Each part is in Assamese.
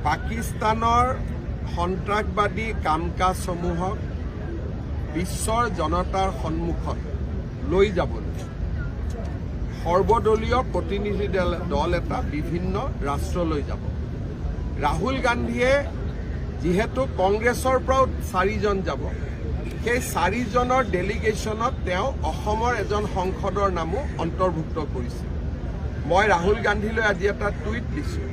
পাকিস্তানৰ সন্ত্ৰাসবাদী কাম কাজসমূহক বিশ্বৰ জনতাৰ সন্মুখত লৈ যাবলৈ সৰ্বদলীয় প্ৰতিনিধি দল এটা বিভিন্ন ৰাষ্ট্ৰলৈ যাব। ৰাহুল গান্ধীয়ে যিহেতু কংগ্ৰেছৰ পৰাও 4জন যাব, সেই 4জনৰ ডেলিগেশ্যনত তেওঁ অসমৰ এজন সংসদৰ নামো অন্তৰ্ভুক্ত কৰিছে। মই ৰাহুল গান্ধীলৈ আজি এটা টুইট দিছোঁ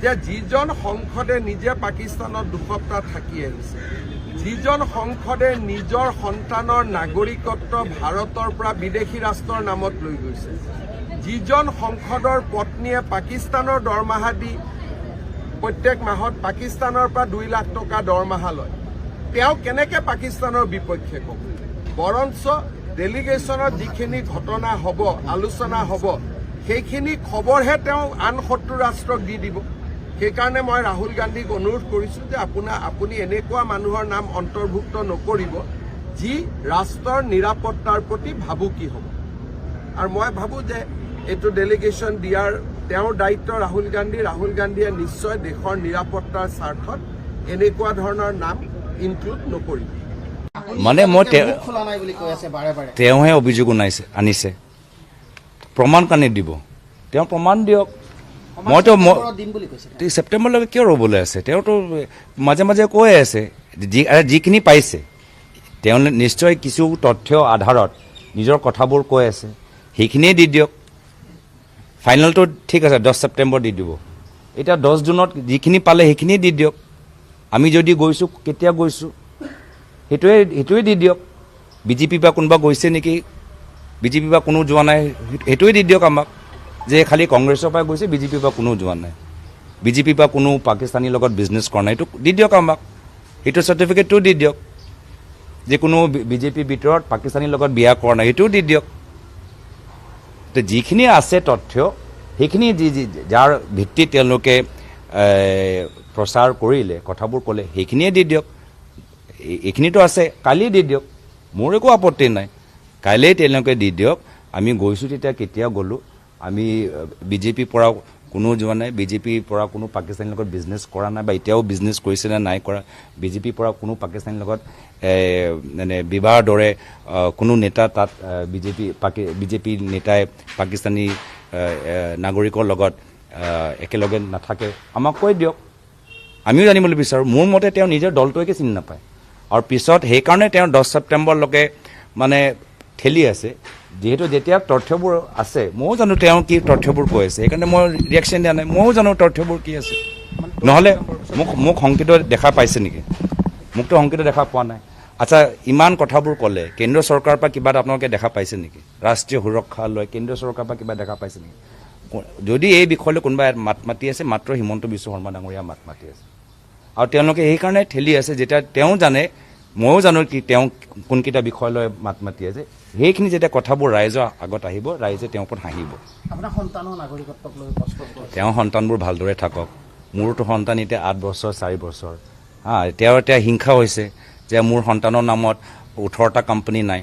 যে যিজন সংসদে নিজে পাকিস্তানত 2 সপ্তাহ থাকি আহিছে, যিজন সংসদে নিজৰ সন্তানৰ নাগৰিকত্ব ভাৰতৰ পৰা বিদেশী ৰাষ্ট্ৰৰ নামত লৈ গৈছে, যিজন সংসদৰ পত্নীয়ে পাকিস্তানৰ দৰমহা দি প্ৰত্যেক মাহত পাকিস্তানৰ পৰা 2 লাখ টকা দৰমহা লয়, তেওঁ কেনেকৈ পাকিস্তানৰ বিপক্ষে ক'ব? বৰঞ্চ ডেলিগেশ্যনত যিখিনি ঘটনা হ'ব, আলোচনা হ'ব, সেইখিনি খবৰহে তেওঁ আন শত্ৰু ৰাষ্ট্ৰক দি দিব। সেইকাৰণে মই ৰাহুল গান্ধীক অনুৰোধ কৰিছোঁ যে আপুনি এনেকুৱা মানুহৰ নাম অন্তৰ্ভুক্ত নকৰিব যি ৰাষ্ট্ৰৰ নিৰাপত্তাৰ প্ৰতি ভাবুকি হ'ব। আৰু মই ভাবোঁ যে এইটো ডেলিগেশ্যন দিয়াৰ তেওঁৰ দায়িত্ব ৰাহুল গান্ধীয়ে নিশ্চয় দেশৰ নিৰাপত্তাৰ স্বাৰ্থত এনেকুৱা ধৰণৰ নাম ইনক্লুড নকৰিব। মানে মই তেওঁহে অভিযোগ আনিছে, প্ৰমাণ কানি দিব, তেওঁ প্ৰমাণ দিয়ক। মইতো ছেপ্টেম্বৰলৈকে কিয় ৰ'বলৈ আছে? তেওঁতো মাজে মাজে কৈ আছে যিখিনি পাইছে, তেওঁ নিশ্চয় কিছু তথ্য আধাৰত নিজৰ কথাবোৰ কৈ আছে, সেইখিনিয়ে দি দিয়ক। ফাইনেলটো ঠিক আছে 10 ছেপ্টেম্বৰ দি দিব, এতিয়া 10 জুনত যিখিনি পালে সেইখিনিয়ে দি দিয়ক। আমি যদি গৈছোঁ, কেতিয়া গৈছোঁ সেইটোৱে দি দিয়ক। বিজেপিৰ পৰা কোনোবা গৈছে নেকি, বিজেপিৰ পৰা কোনো যোৱা নাই, সেইটোৱে দি দিয়ক আমাক, যে খালি কংগ্ৰেছৰ পৰা গৈছে, বিজেপিৰ পৰা কোনো যোৱা নাই, বিজেপিৰ পৰা কোনো পাকিস্তানীৰ লগত বিজনেছ কৰা নাই, এইটো দি দিয়ক আমাক। সেইটো চাৰ্টিফিকেটটো দি দিয়ক যে কোনো বিজেপিৰ ভিতৰত পাকিস্তানীৰ লগত বিয়া কৰা নাই, সেইটোও দি দিয়ক। তো যিখিনি আছে তথ্য, সেইখিনি যাৰ ভিত্তিত তেওঁলোকে প্ৰচাৰ কৰিলে, কথাবোৰ ক'লে, সেইখিনিয়ে দি দিয়ক। এইখিনিতো আছে, কালি দি দিয়ক, মোৰ একো আপত্তি নাই। কাইলৈ তেওঁলোকে দি দিয়ক। আমি গৈছোঁ তেতিয়া কেতিয়া গ'লোঁ, আমি বিজেপিৰ পৰা কোনো যোৱা নাই, বিজেপিৰ পৰা কোনো পাকিস্তানীৰ লগত বিজনেছ কৰা নাই, বা এতিয়াও বিজনেছ কৰিছে নে নাই কৰা, বিজেপিৰ পৰা কোনো পাকিস্তানীৰ লগত মানে বিবাহৰ দৰে কোনো নেতা তাত বিজেপি নেতাই পাকিস্তানী নাগৰিকৰ লগত একেলগে নাথাকে, আমাক কৈ দিয়ক, আমিও জানিবলৈ বিচাৰোঁ। মোৰ মতে তেওঁ নিজৰ দলটোকে চিনি নাপায়, আৰু পিছত সেইকাৰণে তেওঁ 10 ছেপ্টেম্বৰলৈকে মানে ঠেলি আছে। যিহেতু যেতিয়া তথ্যবোৰ আছে, ময়ো জানো তেওঁ কি তথ্যবোৰ কৈ আছে, সেইকাৰণে মই ৰিয়েকশ্যন দিয়া নাই। ময়ো জানো তথ্যবোৰ কি আছে, নহ'লে মোক সংকিত দেখা পাইছে নেকি? মোকতো সংকিত দেখা পোৱা নাই। আচ্ছা, ইমান কথাবোৰ ক'লে, কেন্দ্ৰীয় চৰকাৰৰ পৰা কিবা এটা আপোনালোকে দেখা পাইছে নেকি? ৰাষ্ট্ৰীয় সুৰক্ষা লৈ কেন্দ্ৰীয় চৰকাৰৰ পৰা কিবা দেখা পাইছে নেকি? যদি এই বিষয়লৈ কোনোবা মাত মাতি আছে, মাত্ৰ হিমন্ত বিশ্ব শৰ্মা ডাঙৰীয়া মাত মাতি আছে। আৰু তেওঁলোকে সেইকাৰণে ঠেলি আছে, যেতিয়া তেওঁ জানে, ময়ো জানো কি তেওঁ কোনকেইটা বিষয় লৈ মাত মাতি আছে, সেইখিনি যেতিয়া কথাবোৰ ৰাইজৰ আগত আহিব, ৰাইজে তেওঁৰ ওপৰত হাঁহিব। তেওঁৰ সন্তানবোৰ ভালদৰে থাকক। মোৰতো সন্তান এতিয়া 8 বছৰ 4 বছৰ, তেওঁৰ এতিয়া হিংসা হৈছে যে মোৰ সন্তানৰ নামত 18টা কোম্পানী নাই,